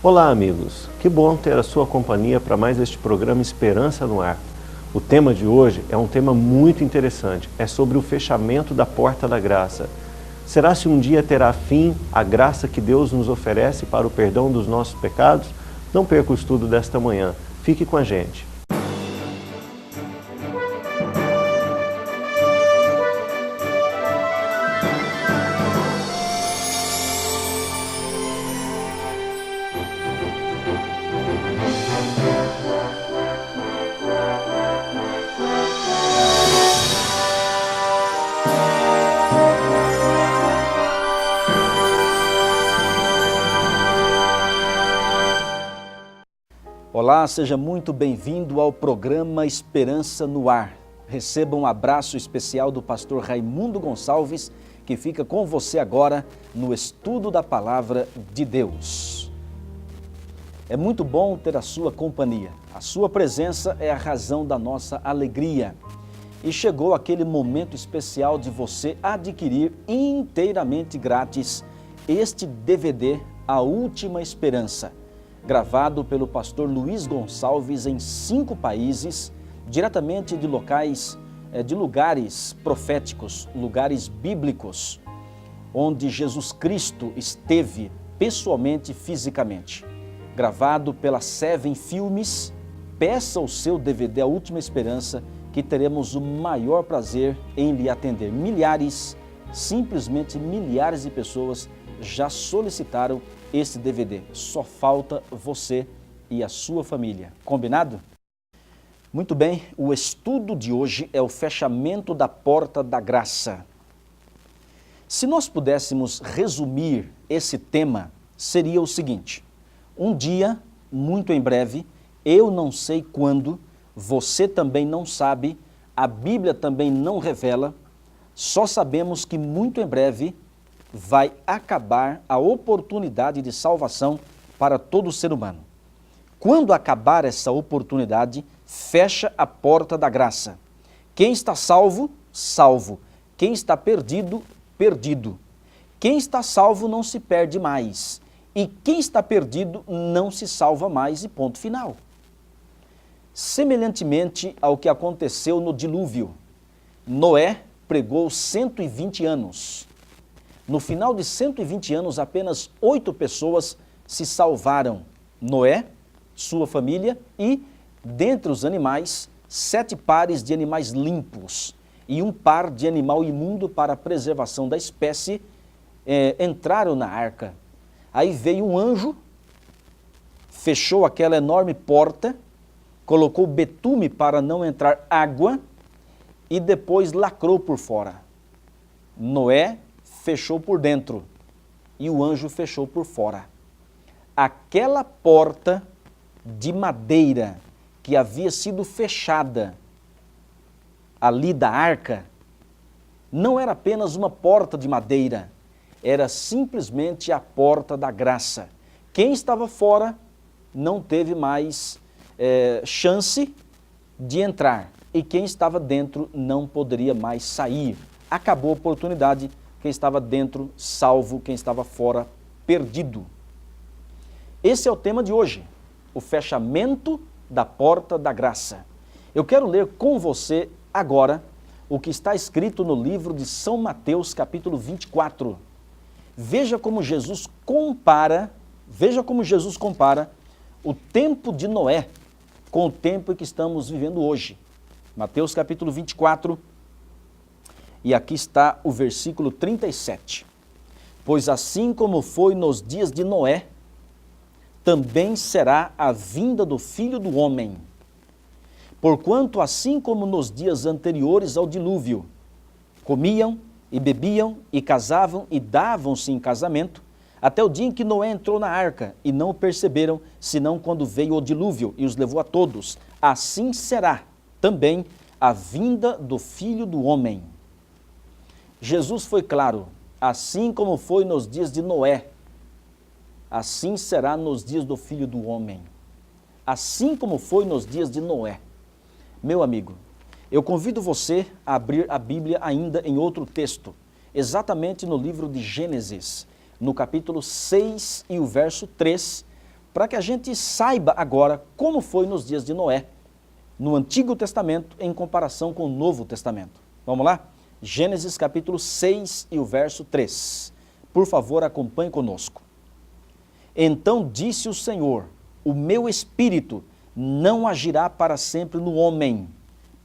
Olá, amigos. Que bom ter a sua companhia para mais este programa Esperança no Ar. O tema de hoje é um tema muito interessante. É sobre o fechamento da porta da graça. Será se um dia terá fim a graça que Deus nos oferece para o perdão dos nossos pecados? Não perca o estudo desta manhã. Fique com a gente. Olá, seja muito bem-vindo ao programa Esperança no Ar. Receba um abraço especial do pastor Raimundo Gonçalves, que fica com você agora no estudo da Palavra de Deus. É muito bom ter a sua companhia. A sua presença é a razão da nossa alegria. E chegou aquele momento especial de você adquirir inteiramente grátis este DVD, A Última Esperança, gravado pelo pastor Luiz Gonçalves em 5 países, diretamente de lugares proféticos, lugares bíblicos, onde Jesus Cristo esteve pessoalmente, fisicamente. Gravado pela Seven Filmes, peça o seu DVD A Última Esperança, que teremos o maior prazer em lhe atender. Simplesmente milhares de pessoas já solicitaram esse DVD. Só falta você e a sua família. Combinado? Muito bem, o estudo de hoje é o fechamento da porta da graça. Se nós pudéssemos resumir esse tema, seria o seguinte: um dia, muito em breve, eu não sei quando, você também não sabe, a Bíblia também não revela, só sabemos que muito em breve vai acabar a oportunidade de salvação para todo ser humano. Quando acabar essa oportunidade, fecha a porta da graça. Quem está salvo, salvo. Quem está perdido, perdido. Quem está salvo não se perde mais. E quem está perdido não se salva mais, e ponto final. Semelhantemente ao que aconteceu no dilúvio, Noé pregou 120 anos. No final de 120 anos, apenas 8 pessoas se salvaram. Noé, sua família e, dentre os animais, 7 pares de animais limpos e um par de animal imundo para a preservação da espécie entraram na arca. Aí veio um anjo, fechou aquela enorme porta, colocou betume para não entrar água e depois lacrou por fora. Noé fechou por dentro e o anjo fechou por fora. Aquela porta de madeira que havia sido fechada ali da arca não era apenas uma porta de madeira, era simplesmente a porta da graça. Quem estava fora não teve mais chance de entrar e quem estava dentro não poderia mais sair. Acabou a oportunidade. Quem estava dentro, salvo, quem estava fora, perdido. Esse é o tema de hoje, o fechamento da porta da graça. Eu quero ler com você agora o que está escrito no livro de São Mateus, capítulo 24. Veja como Jesus compara o tempo de Noé com o tempo que estamos vivendo hoje. Mateus, capítulo 24, e aqui está o versículo 37. Pois assim como foi nos dias de Noé, também será a vinda do Filho do Homem. Porquanto assim como nos dias anteriores ao dilúvio, comiam e bebiam e casavam e davam-se em casamento, até o dia em que Noé entrou na arca, e não o perceberam, senão quando veio o dilúvio e os levou a todos. Assim será também a vinda do Filho do Homem. Jesus foi claro, assim como foi nos dias de Noé, assim será nos dias do Filho do Homem. Assim como foi nos dias de Noé. Meu amigo, eu convido você a abrir a Bíblia ainda em outro texto, exatamente no livro de Gênesis, no capítulo 6 e o verso 3, para que a gente saiba agora como foi nos dias de Noé, no Antigo Testamento, em comparação com o Novo Testamento. Vamos lá? Gênesis capítulo 6 e o verso 3. Por favor, acompanhe conosco. Então disse o Senhor, o meu espírito não agirá para sempre no homem,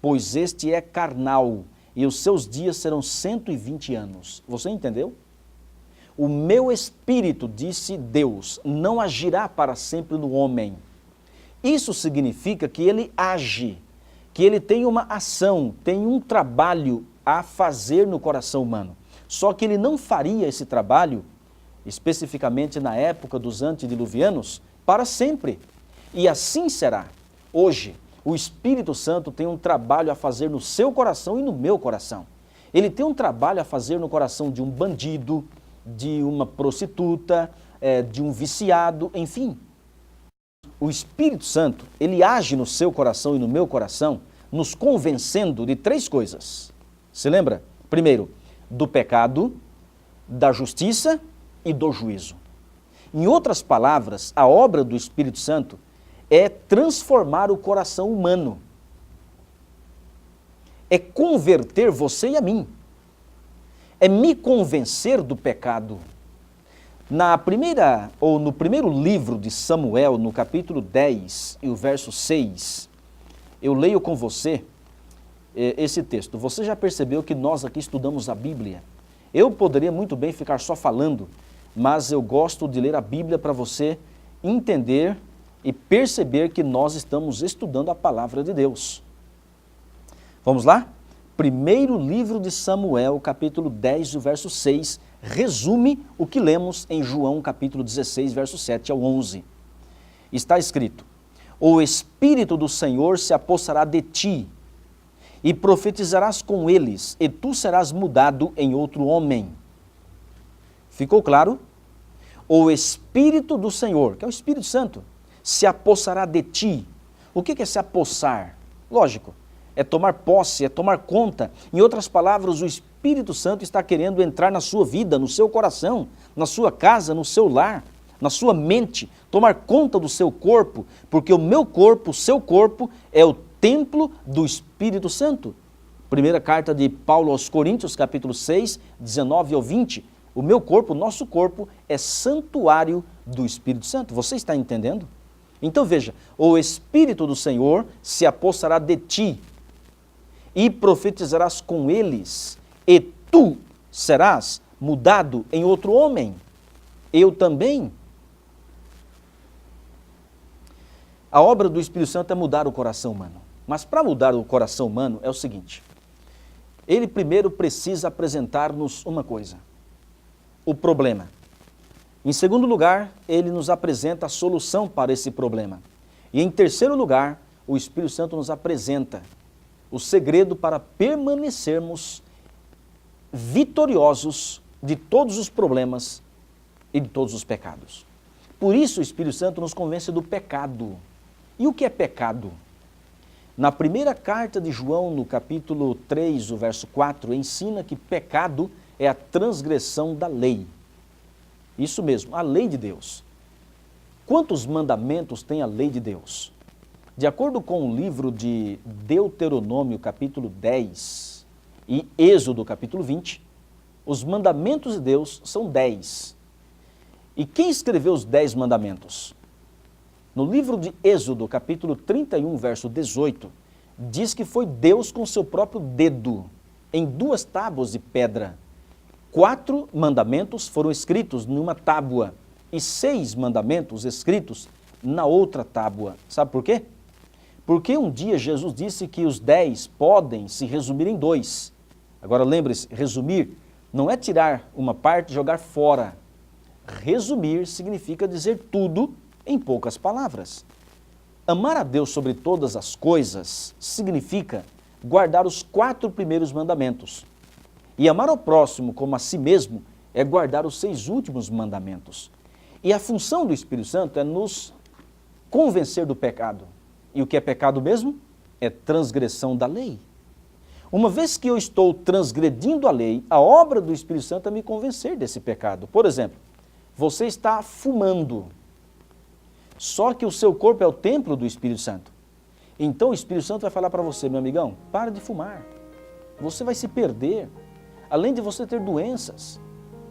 pois este é carnal, e os seus dias serão 120 anos. Você entendeu? O meu espírito, disse Deus, não agirá para sempre no homem. Isso significa que ele age, que ele tem uma ação, tem um trabalho a fazer no coração humano. Só que ele não faria esse trabalho, especificamente na época dos antediluvianos, para sempre. E assim será. Hoje, o Espírito Santo tem um trabalho a fazer no seu coração e no meu coração. Ele tem um trabalho a fazer no coração de um bandido, de uma prostituta, de um viciado, enfim. O Espírito Santo, ele age no seu coração e no meu coração, nos convencendo de 3 coisas. Se lembra? Primeiro, do pecado, da justiça e do juízo. Em outras palavras, a obra do Espírito Santo é transformar o coração humano. É converter você e a mim. É me convencer do pecado. No primeiro livro de Samuel, no capítulo 10 e o verso 6, eu leio com você esse texto. Você já percebeu que nós aqui estudamos a Bíblia? Eu poderia muito bem ficar só falando, mas eu gosto de ler a Bíblia para você entender e perceber que nós estamos estudando a palavra de Deus. Vamos lá? Primeiro livro de Samuel, capítulo 10, o verso 6, resume o que lemos em João, capítulo 16, verso 7 ao 11. Está escrito: o Espírito do Senhor se apossará de ti, e profetizarás com eles, e tu serás mudado em outro homem. Ficou claro? O Espírito do Senhor, que é o Espírito Santo, se apossará de ti. O que é se apossar? Lógico, é tomar posse, é tomar conta. Em outras palavras, o Espírito Santo está querendo entrar na sua vida, no seu coração, na sua casa, no seu lar, na sua mente, tomar conta do seu corpo, porque o meu corpo, o seu corpo, é o templo do Espírito Santo. Primeira carta de Paulo aos Coríntios, capítulo 6, 19 ao 20. O meu corpo, o nosso corpo, é santuário do Espírito Santo. Você está entendendo? Então veja, o Espírito do Senhor se apossará de ti, e profetizarás com eles, e tu serás mudado em outro homem. Eu também. A obra do Espírito Santo é mudar o coração humano. Mas para mudar o coração humano é o seguinte: ele primeiro precisa apresentar-nos uma coisa, o problema. Em segundo lugar, ele nos apresenta a solução para esse problema. E em terceiro lugar, o Espírito Santo nos apresenta o segredo para permanecermos vitoriosos de todos os problemas e de todos os pecados. Por isso o Espírito Santo nos convence do pecado. E o que é pecado? Na primeira carta de João, no capítulo 3, o verso 4, ensina que pecado é a transgressão da lei. Isso mesmo, a lei de Deus. Quantos mandamentos tem a lei de Deus? De acordo com o livro de Deuteronômio, capítulo 10, e Êxodo, capítulo 20, os mandamentos de Deus são 10. E quem escreveu os 10 mandamentos? No livro de Êxodo, capítulo 31, verso 18, diz que foi Deus com seu próprio dedo, em 2 tábuas de pedra. 4 mandamentos foram escritos numa tábua e 6 mandamentos escritos na outra tábua. Sabe por quê? Porque um dia Jesus disse que os 10 podem se resumir em 2. Agora lembre-se, resumir não é tirar uma parte e jogar fora. Resumir significa dizer tudo em poucas palavras. Amar a Deus sobre todas as coisas significa guardar os 4 primeiros mandamentos. E amar ao próximo como a si mesmo é guardar os 6 últimos mandamentos. E a função do Espírito Santo é nos convencer do pecado. E o que é pecado mesmo? É transgressão da lei. Uma vez que eu estou transgredindo a lei, a obra do Espírito Santo é me convencer desse pecado. Por exemplo, você está fumando. Só que o seu corpo é o templo do Espírito Santo. Então o Espírito Santo vai falar para você, meu amigão, para de fumar. Você vai se perder, além de você ter doenças.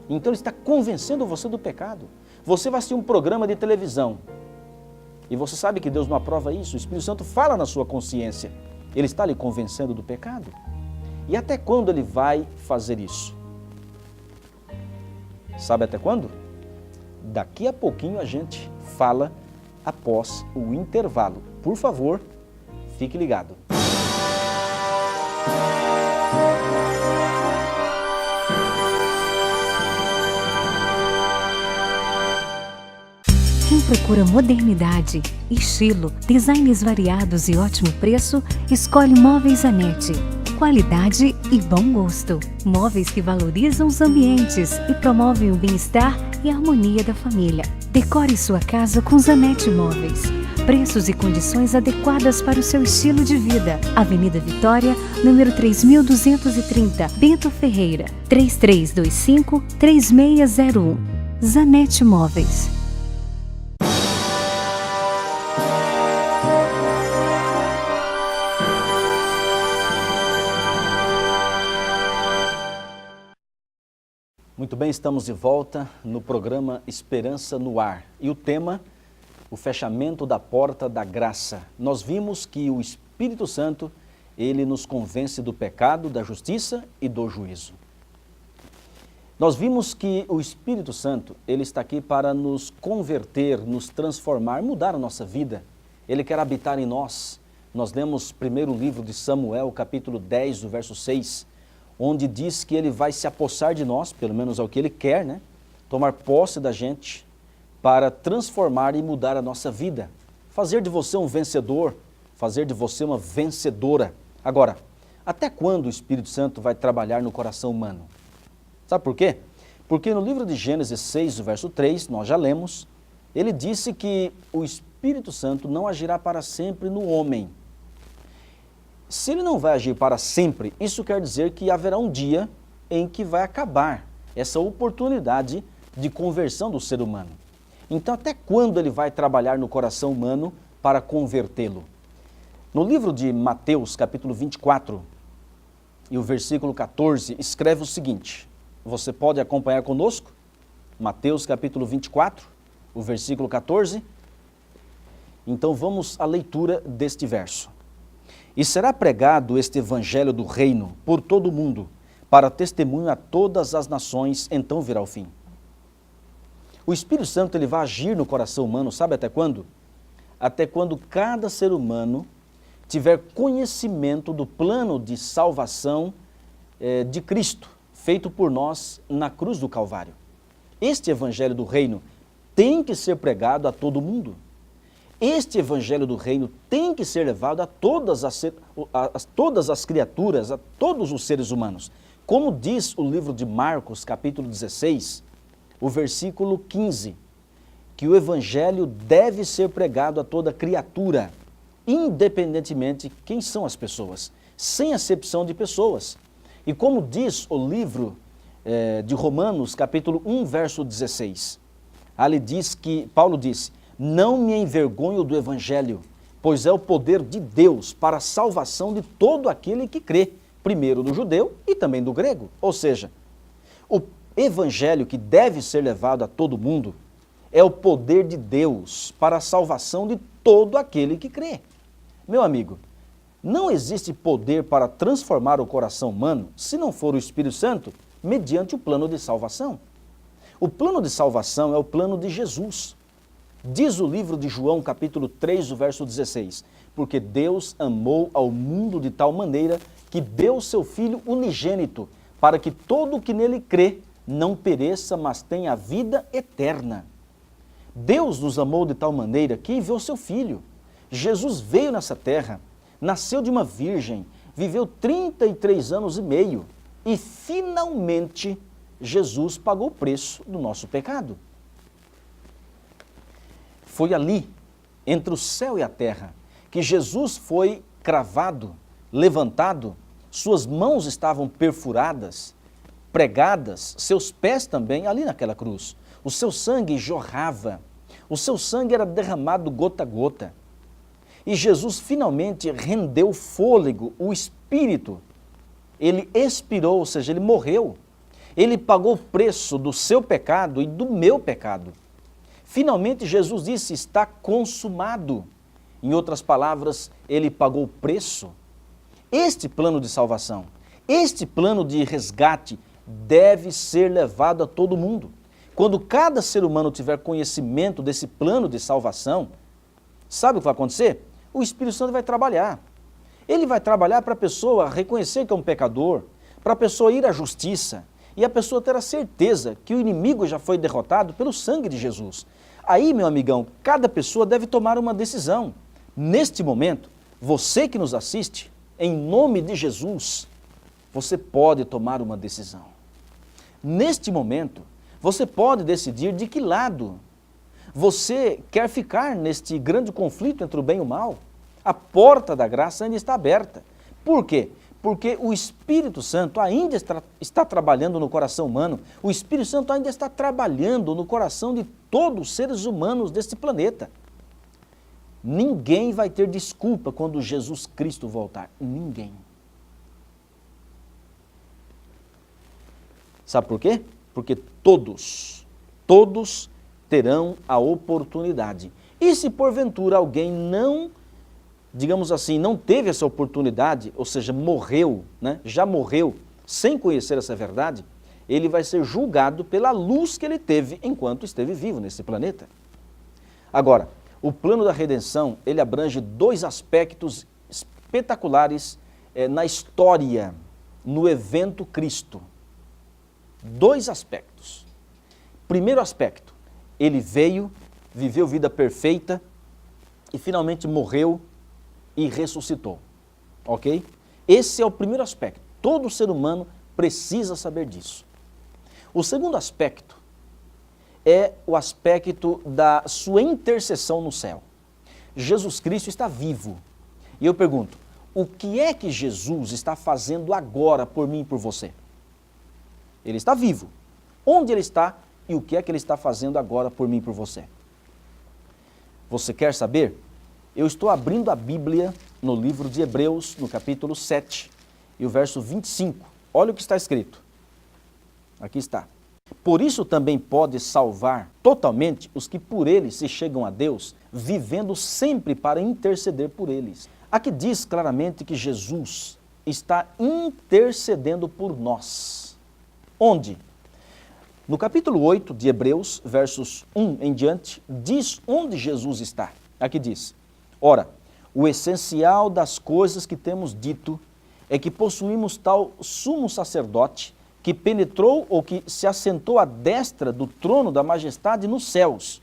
Então ele está convencendo você do pecado. Você vai assistir um programa de televisão e você sabe que Deus não aprova isso. O Espírito Santo fala na sua consciência. Ele está lhe convencendo do pecado. E até quando ele vai fazer isso? Sabe até quando? Daqui a pouquinho a gente fala após o intervalo. Por favor, fique ligado. Quem procura modernidade, estilo, designs variados e ótimo preço, escolhe Móveis Zanetti. Qualidade e bom gosto. Móveis que valorizam os ambientes e promovem o bem-estar e a harmonia da família. Decore sua casa com Zanetti Móveis. Preços e condições adequadas para o seu estilo de vida. Avenida Vitória, número 3230, Bento Ferreira, 3325-3601. Zanetti Móveis. Muito bem, estamos de volta no programa Esperança no Ar. E o tema, o fechamento da porta da graça. Nós vimos que o Espírito Santo, ele nos convence do pecado, da justiça e do juízo. Nós vimos que o Espírito Santo, ele está aqui para nos converter, nos transformar, mudar a nossa vida. Ele quer habitar em nós. Nós lemos primeiro livro de Samuel, capítulo 10, do verso 6, onde diz que ele vai se apossar de nós, pelo menos é o que ele quer, né? Tomar posse da gente para transformar e mudar a nossa vida. Fazer de você um vencedor, fazer de você uma vencedora. Agora, até quando o Espírito Santo vai trabalhar no coração humano? Sabe por quê? Porque no livro de Gênesis 6, verso 3, nós já lemos, ele disse que o Espírito Santo não agirá para sempre no homem. Se ele não vai agir para sempre, isso quer dizer que haverá um dia em que vai acabar essa oportunidade de conversão do ser humano. Então, até quando ele vai trabalhar no coração humano para convertê-lo? No livro de Mateus, capítulo 24, e o versículo 14, escreve o seguinte. Você pode acompanhar conosco? Mateus, capítulo 24, o versículo 14. Então, vamos à leitura deste verso. E será pregado este evangelho do reino por todo o mundo, para testemunho a todas as nações, então virá o fim. O Espírito Santo ele vai agir no coração humano, sabe até quando? Até quando cada ser humano tiver conhecimento do plano de salvação de Cristo, feito por nós na cruz do Calvário. Este evangelho do reino tem que ser pregado a todo mundo. Este evangelho do reino tem que ser levado a todas as criaturas, a todos os seres humanos. Como diz o livro de Marcos, capítulo 16, o versículo 15, que o evangelho deve ser pregado a toda criatura, independentemente de quem são as pessoas, sem acepção de pessoas. E como diz o livro de Romanos, capítulo 1, verso 16, ali diz que, Paulo disse, não me envergonho do evangelho, pois é o poder de Deus para a salvação de todo aquele que crê, primeiro do judeu e também do grego. Ou seja, o evangelho que deve ser levado a todo mundo é o poder de Deus para a salvação de todo aquele que crê. Meu amigo, não existe poder para transformar o coração humano se não for o Espírito Santo mediante o plano de salvação. O plano de salvação é o plano de Jesus. Diz o livro de João, capítulo 3, o verso 16, porque Deus amou ao mundo de tal maneira que deu seu Filho unigênito, para que todo o que nele crê não pereça, mas tenha a vida eterna. Deus nos amou de tal maneira que enviou seu Filho. Jesus veio nessa terra, nasceu de uma virgem, viveu 33 anos e meio e finalmente Jesus pagou o preço do nosso pecado. Foi ali, entre o céu e a terra, que Jesus foi cravado, levantado, suas mãos estavam perfuradas, pregadas, seus pés também ali naquela cruz. O seu sangue jorrava, O seu sangue era derramado gota a gota. E Jesus finalmente rendeu fôlego, o Espírito. Ele expirou, ou seja, ele morreu. Ele pagou o preço do seu pecado e do meu pecado. Finalmente Jesus disse, está consumado. Em outras palavras, ele pagou o preço. Este plano de salvação, este plano de resgate deve ser levado a todo mundo. Quando cada ser humano tiver conhecimento desse plano de salvação, sabe o que vai acontecer? O Espírito Santo vai trabalhar. Ele vai trabalhar para a pessoa reconhecer que é um pecador, para a pessoa ir à justiça e a pessoa ter a certeza que o inimigo já foi derrotado pelo sangue de Jesus. Aí, meu amigão, cada pessoa deve tomar uma decisão. Neste momento, você que nos assiste, em nome de Jesus, você pode tomar uma decisão. Neste momento, você pode decidir de que lado você quer ficar neste grande conflito entre o bem e o mal. A porta da graça ainda está aberta. Por quê? Porque o Espírito Santo ainda está trabalhando no coração humano, o Espírito Santo ainda está trabalhando no coração de todos os seres humanos deste planeta. Ninguém vai ter desculpa quando Jesus Cristo voltar. Ninguém. Sabe por quê? Porque todos terão a oportunidade. E se porventura alguém não, digamos assim, não teve essa oportunidade, ou seja, morreu, né? Já morreu sem conhecer essa verdade, ele vai ser julgado pela luz que ele teve enquanto esteve vivo nesse planeta. Agora, o plano da redenção, ele abrange dois aspectos espetaculares na história, no evento Cristo. Dois aspectos. Primeiro aspecto, ele veio, viveu vida perfeita e finalmente morreu e ressuscitou. Ok? Esse é o primeiro aspecto. Todo ser humano precisa saber disso. O segundo aspecto é o aspecto da sua intercessão no céu. Jesus Cristo está vivo. E eu pergunto, o que é que Jesus está fazendo agora por mim e por você? Ele está vivo. Onde ele está e o que é que ele está fazendo agora por mim e por você? Você quer saber? Eu estou abrindo a Bíblia no livro de Hebreus, no capítulo 7, e o verso 25. Olha o que está escrito. Aqui está. Por isso também pode salvar totalmente os que por ele se chegam a Deus, vivendo sempre para interceder por eles. Aqui diz claramente que Jesus está intercedendo por nós. Onde? No capítulo 8 de Hebreus, versos 1 em diante, diz onde Jesus está. Aqui diz, ora, o essencial das coisas que temos dito é que possuímos tal sumo sacerdote que penetrou ou que se assentou à destra do trono da majestade nos céus,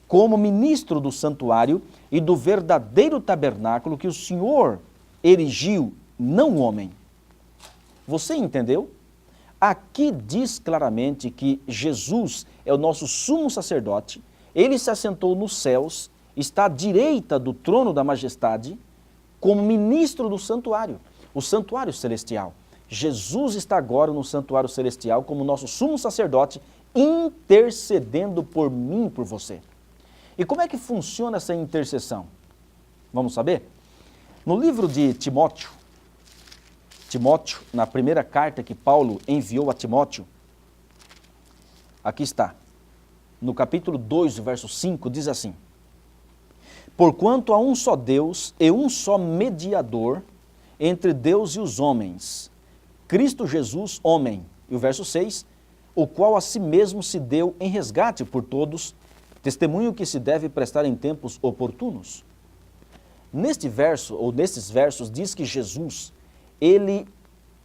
como ministro do santuário e do verdadeiro tabernáculo que o Senhor erigiu, não o homem. Você entendeu? Aqui diz claramente que Jesus é o nosso sumo sacerdote, ele se assentou nos céus, está à direita do trono da majestade, como ministro do santuário, o santuário celestial. Jesus está agora no santuário celestial como nosso sumo sacerdote, intercedendo por mim e por você. E como é que funciona essa intercessão? Vamos saber? No livro de Timóteo, na primeira carta que Paulo enviou a Timóteo, aqui está, no capítulo 2, verso 5, diz assim, porquanto há um só Deus e um só mediador entre Deus e os homens, Cristo Jesus, homem. E o verso 6, o qual a si mesmo se deu em resgate por todos, testemunho que se deve prestar em tempos oportunos. Neste verso, ou nesses versos, diz que Jesus, ele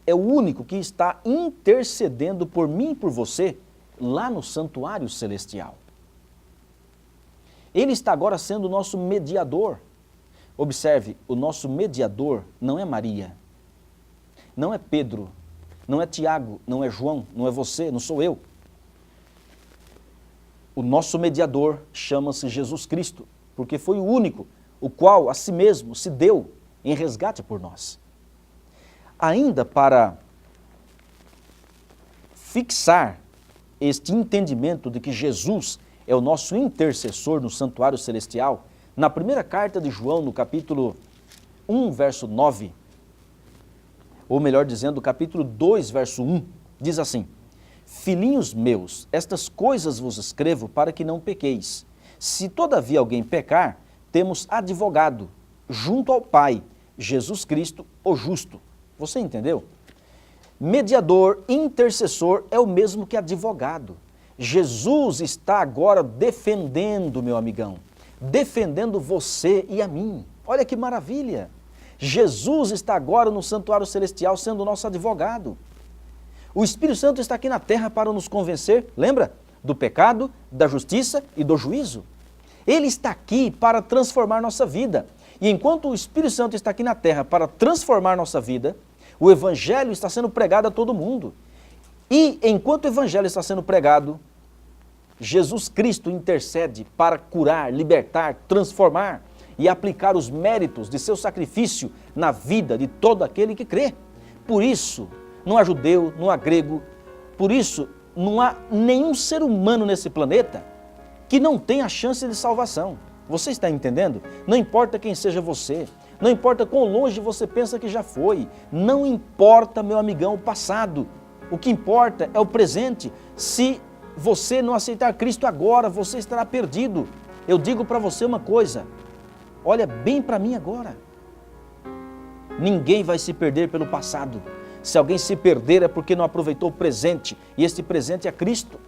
é o único que está intercedendo por mim e por você lá no santuário celestial. Ele está agora sendo o nosso mediador. Observe, o nosso mediador não é Maria, não é Pedro, não é Tiago, não é João, não é você, não sou eu. O nosso mediador chama-se Jesus Cristo, porque foi o único, o qual a si mesmo se deu em resgate por nós. Ainda para fixar este entendimento de que Jesus é o nosso intercessor no santuário celestial, na primeira carta de João, no capítulo 1, verso 9, ou melhor dizendo, capítulo 2, verso 1, diz assim: Filhinhos meus, estas coisas vos escrevo para que não pequeis. Se todavia alguém pecar, temos advogado junto ao Pai, Jesus Cristo, o justo. Você entendeu? Mediador, intercessor é o mesmo que advogado. Jesus está agora defendendo, meu amigão, defendendo você e a mim. Olha que maravilha! Jesus está agora no santuário celestial sendo o nosso advogado. O Espírito Santo está aqui na terra para nos convencer, lembra? Do pecado, da justiça e do juízo. Ele está aqui para transformar nossa vida. E enquanto o Espírito Santo está aqui na terra para transformar nossa vida, o Evangelho está sendo pregado a todo mundo. E enquanto o Evangelho está sendo pregado, Jesus Cristo intercede para curar, libertar, transformar e aplicar os méritos de seu sacrifício na vida de todo aquele que crê. Por isso, não há judeu, não há grego, por isso não há nenhum ser humano nesse planeta que não tenha chance de salvação. Você está entendendo? Não importa quem seja você, não importa quão longe você pensa que já foi, não importa, meu amigão, o passado. O que importa é o presente. Se você não aceitar Cristo agora, você estará perdido. Eu digo para você uma coisa, olha bem para mim agora. Ninguém vai se perder pelo passado. Se alguém se perder é porque não aproveitou o presente, e este presente é Cristo.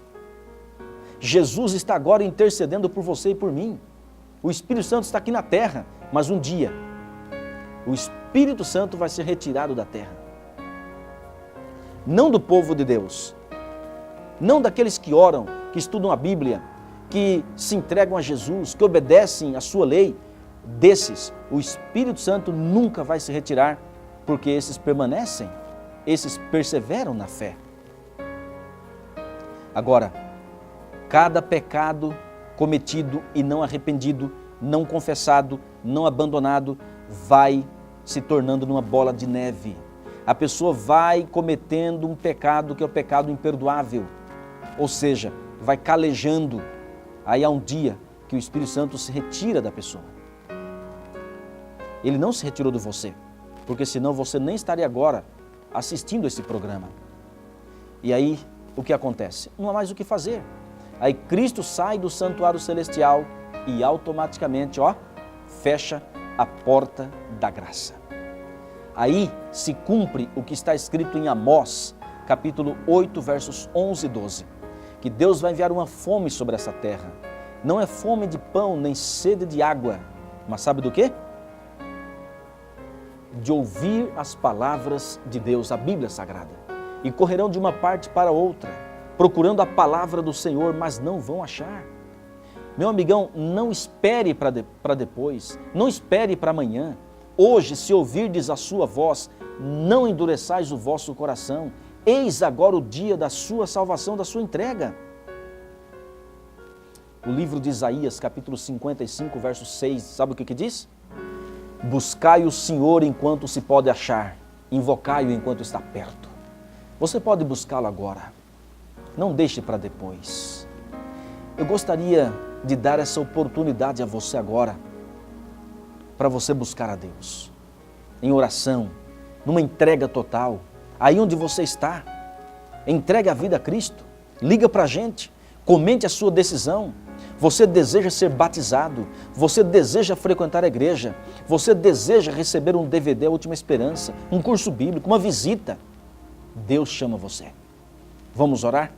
Jesus está agora intercedendo por você e por mim. O Espírito Santo está aqui na terra, mas um dia o Espírito Santo vai ser retirado da terra. Não do povo de Deus, não daqueles que oram, que estudam a Bíblia, que se entregam a Jesus, que obedecem a sua lei. Desses, o Espírito Santo nunca vai se retirar, porque esses permanecem, esses perseveram na fé. Agora, cada pecado cometido e não arrependido, não confessado, não abandonado, vai se tornando numa bola de neve. A pessoa vai cometendo um pecado que é o pecado imperdoável, ou seja, vai calejando. Aí há um dia que o Espírito Santo se retira da pessoa. Ele não se retirou de você, porque senão você nem estaria agora assistindo esse programa. E aí, o que acontece? Não há mais o que fazer. Aí Cristo sai do santuário celestial e automaticamente, fecha a porta da graça. Aí se cumpre o que está escrito em Amós, capítulo 8, versos 11 e 12, que Deus vai enviar uma fome sobre essa terra. Não é fome de pão, nem sede de água, mas sabe do quê? De ouvir as palavras de Deus, a Bíblia Sagrada. E correrão de uma parte para outra, procurando a palavra do Senhor, mas não vão achar. Meu amigão, não espere para depois, não espere para amanhã. Hoje, se ouvirdes a sua voz, não endureçais o vosso coração. Eis agora o dia da sua salvação, da sua entrega. O livro de Isaías, capítulo 55, verso 6, sabe o que diz? Buscai o Senhor enquanto se pode achar, invocai-o enquanto está perto. Você pode buscá-lo agora, não deixe para depois. Eu gostaria de dar essa oportunidade a você agora, para você buscar a Deus, em oração, numa entrega total, aí onde você está, entregue a vida a Cristo, liga para a gente, comente a sua decisão. Você deseja ser batizado, você deseja frequentar a igreja, você deseja receber um DVD A Última Esperança, um curso bíblico, uma visita. Deus chama você. Vamos orar?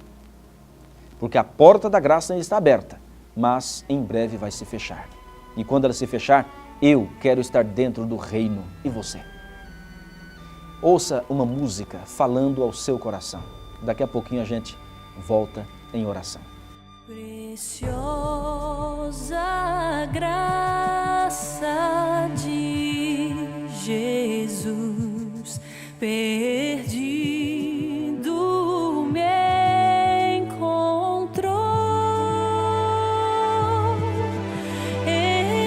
Porque a porta da graça ainda está aberta, mas em breve vai se fechar. E quando ela se fechar, eu quero estar dentro do reino. E você? Ouça uma música falando ao seu coração. Daqui a pouquinho a gente volta em oração. Preciosa graça de Jesus, perdido me encontrou,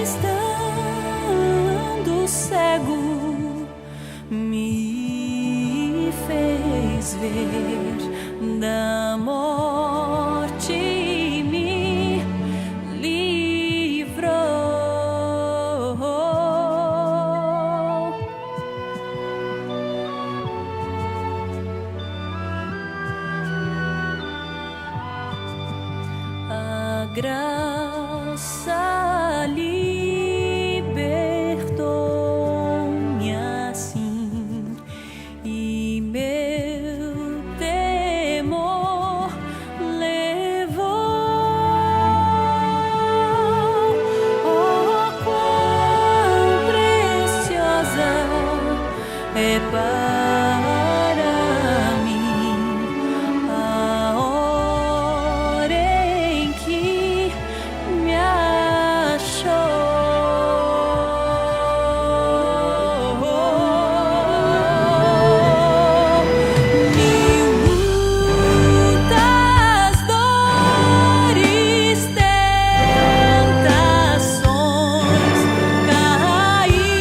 estando cego, me fez ver da morte. graça libertou-me assim, e meu temor levou. Oh, quão preciosa é para mim a hora em que me achou. Mil lutas, dores, tentações cairão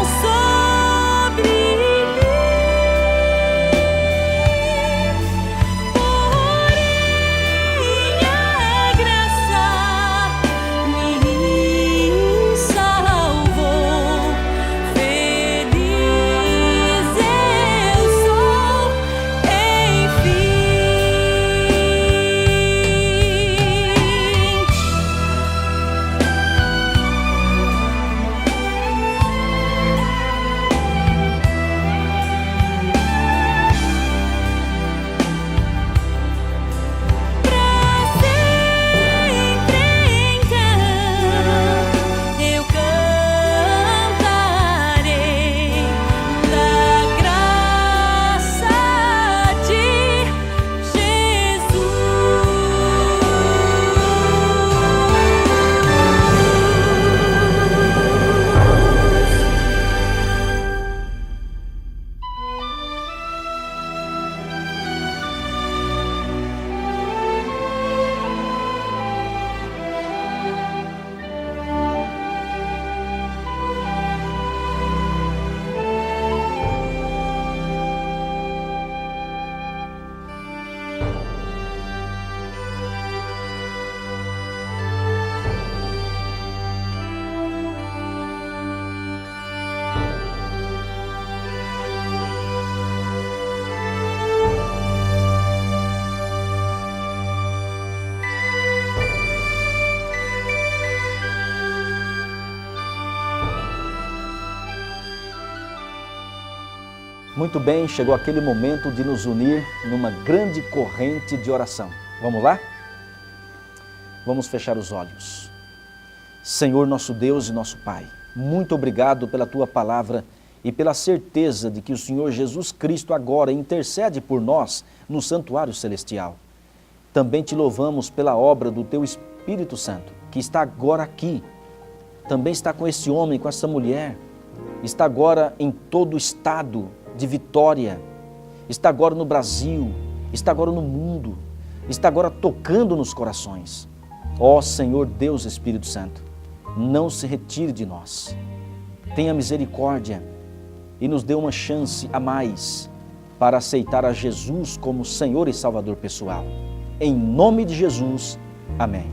sobre mim, porém a graça me salvou. Feliz eu sou, enfim. Sempre então eu cantarei da graça de Jesus. Muito bem, chegou aquele momento de nos unir numa grande corrente de oração. Vamos lá? Vamos fechar os olhos. Senhor nosso Deus e nosso Pai, muito obrigado pela Tua palavra e pela certeza de que o Senhor Jesus Cristo agora intercede por nós no santuário celestial. Também Te louvamos pela obra do Teu Espírito Santo, que está agora aqui. Também está com esse homem, com essa mulher. Está agora em todo o estado de Vitória, está agora no Brasil, está agora no mundo, está agora tocando nos corações. Ó Senhor Deus Espírito Santo, não se retire de nós. Tenha misericórdia e nos dê uma chance a mais para aceitar a Jesus como Senhor e Salvador pessoal. Em nome de Jesus, amém.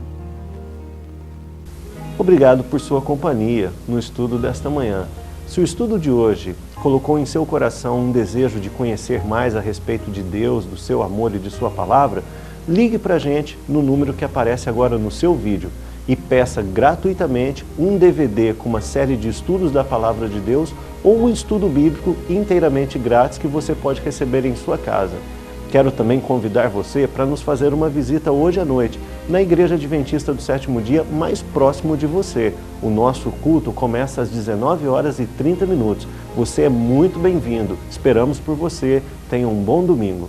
Obrigado por sua companhia no estudo desta manhã. Se o estudo de hoje colocou em seu coração um desejo de conhecer mais a respeito de Deus, do seu amor e de sua palavra, ligue para a gente no número que aparece agora no seu vídeo e peça gratuitamente um DVD com uma série de estudos da palavra de Deus ou um estudo bíblico inteiramente grátis que você pode receber em sua casa. Quero também convidar você para nos fazer uma visita hoje à noite na Igreja Adventista do Sétimo Dia mais próximo de você. O nosso culto começa às 19h30. Você é muito bem-vindo. Esperamos por você. Tenha um bom domingo.